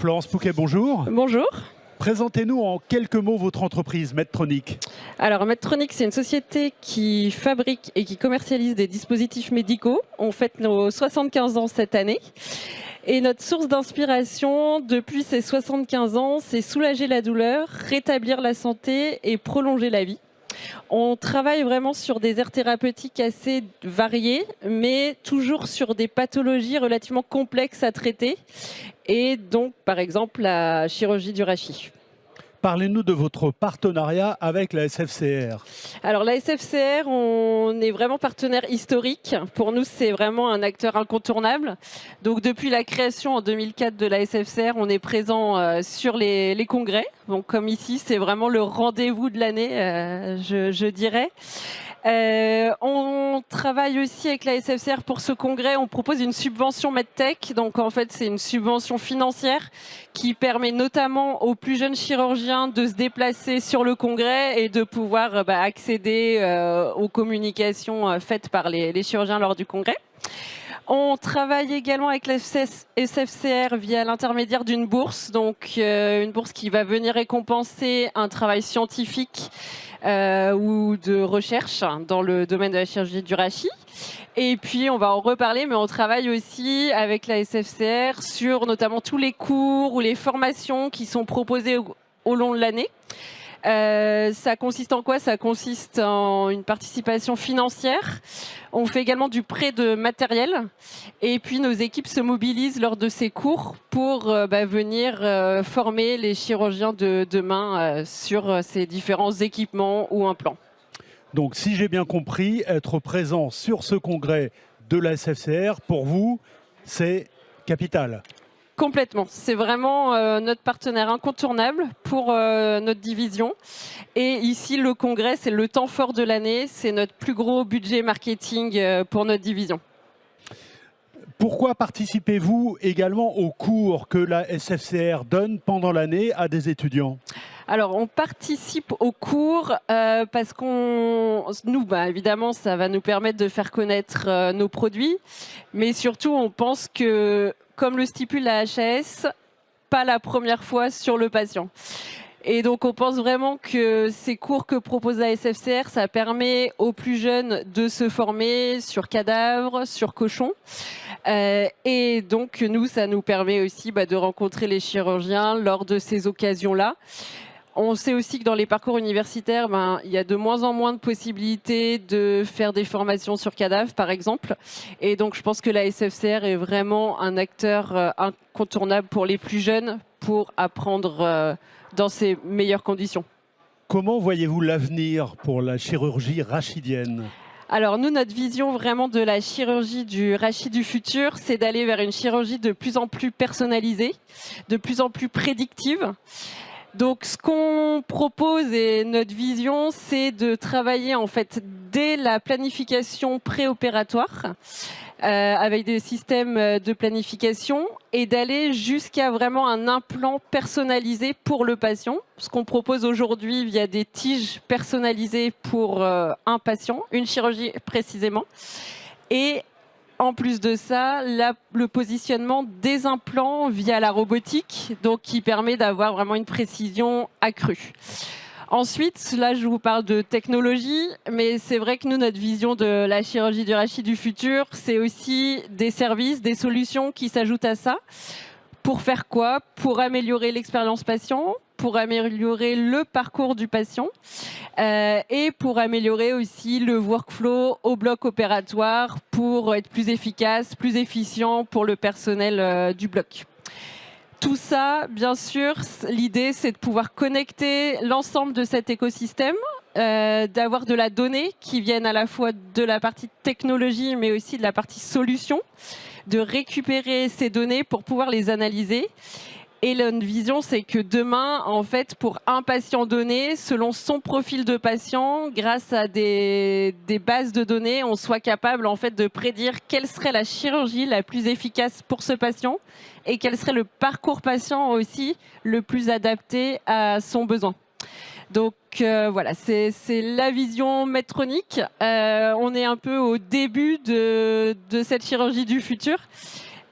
Florence Pouquet, bonjour. Bonjour. Présentez-nous en quelques mots votre entreprise, Medtronic. Alors Medtronic, c'est une société qui fabrique et qui commercialise des dispositifs médicaux. On fête nos 75 ans cette année. Et notre source d'inspiration depuis ces 75 ans, c'est soulager la douleur, rétablir la santé et prolonger la vie. On travaille vraiment sur des aires thérapeutiques assez variées, mais toujours sur des pathologies relativement complexes à traiter. Et donc, par exemple, la chirurgie du rachis. Parlez-nous de votre partenariat avec la SFCR. Alors la SFCR, on est vraiment partenaire historique. Pour nous, c'est vraiment un acteur incontournable. Donc depuis la création en 2004 de la SFCR, on est présent sur les congrès. Donc comme ici, c'est vraiment le rendez-vous de l'année, je dirais. On travaille aussi avec la SFCR pour ce congrès. On propose une subvention MedTech. Donc en fait, c'est une subvention financière qui permet notamment aux plus jeunes chirurgiens de se déplacer sur le congrès et de pouvoir accéder aux communications faites par les chirurgiens lors du congrès. On travaille également avec la SFCR via l'intermédiaire d'une bourse, donc une bourse qui va venir récompenser un travail scientifique ou de recherche dans le domaine de la chirurgie du rachis. Et puis, on va en reparler, mais on travaille aussi avec la SFCR sur notamment tous les cours ou les formations qui sont proposées au long de l'année. Ça consiste en quoi? Ça consiste en une participation financière. On fait également du prêt de matériel. Et puis, nos équipes se mobilisent lors de ces cours pour venir former les chirurgiens de demain sur ces différents équipements ou implants. Donc, si j'ai bien compris, être présent sur ce congrès de la SFCR, pour vous, c'est capital. Complètement. C'est vraiment notre partenaire incontournable pour notre division. Et ici, le congrès, c'est le temps fort de l'année. C'est notre plus gros budget marketing pour notre division. Pourquoi participez-vous également aux cours que la SFCR donne pendant l'année à des étudiants ? Alors, on participe aux cours parce évidemment, ça va nous permettre de faire connaître nos produits. Mais surtout, on pense que, comme le stipule la HAS, pas la première fois sur le patient. Et donc, on pense vraiment que ces cours que propose la SFCR, ça permet aux plus jeunes de se former sur cadavres, sur cochons. Et donc, nous, ça nous permet aussi de rencontrer les chirurgiens lors de ces occasions-là. On sait aussi que dans les parcours universitaires, il y a de moins en moins de possibilités de faire des formations sur cadavre, par exemple. Et donc, je pense que la SFCR est vraiment un acteur incontournable pour les plus jeunes pour apprendre dans ces meilleures conditions. Comment voyez-vous l'avenir pour la chirurgie rachidienne ? Alors nous, notre vision vraiment de la chirurgie du rachis du futur, c'est d'aller vers une chirurgie de plus en plus personnalisée, de plus en plus prédictive. Donc, ce qu'on propose et notre vision, c'est de travailler en fait dès la planification préopératoire avec des systèmes de planification et d'aller jusqu'à vraiment un implant personnalisé pour le patient. Ce qu'on propose aujourd'hui via des tiges personnalisées pour un patient, une chirurgie précisément. Et en plus de ça, le positionnement des implants via la robotique, donc qui permet d'avoir vraiment une précision accrue. Ensuite, là, je vous parle de technologie, mais c'est vrai que nous, notre vision de la chirurgie du rachis du futur, c'est aussi des services, des solutions qui s'ajoutent à ça. Pour faire quoi? Pour améliorer l'expérience patient, pour améliorer le parcours du patient et pour améliorer aussi le workflow au bloc opératoire pour être plus efficace, plus efficient pour le personnel du bloc. Tout ça, bien sûr, l'idée, c'est de pouvoir connecter l'ensemble de cet écosystème, d'avoir de la donnée qui vienne à la fois de la partie technologie, mais aussi de la partie solution, de récupérer ces données pour pouvoir les analyser. Et notre vision, c'est que demain, en fait, pour un patient donné, selon son profil de patient, grâce à des bases de données, on soit capable en fait de prédire quelle serait la chirurgie la plus efficace pour ce patient et quel serait le parcours patient aussi le plus adapté à son besoin. Donc voilà, c'est la vision Medtronic. On est un peu au début de cette chirurgie du futur.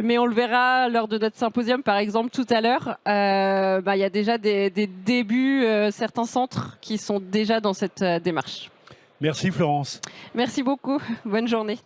Mais on le verra lors de notre symposium, par exemple, tout à l'heure. Il y a déjà des débuts, certains centres qui sont déjà dans cette démarche. Merci Florence. Merci beaucoup. Bonne journée.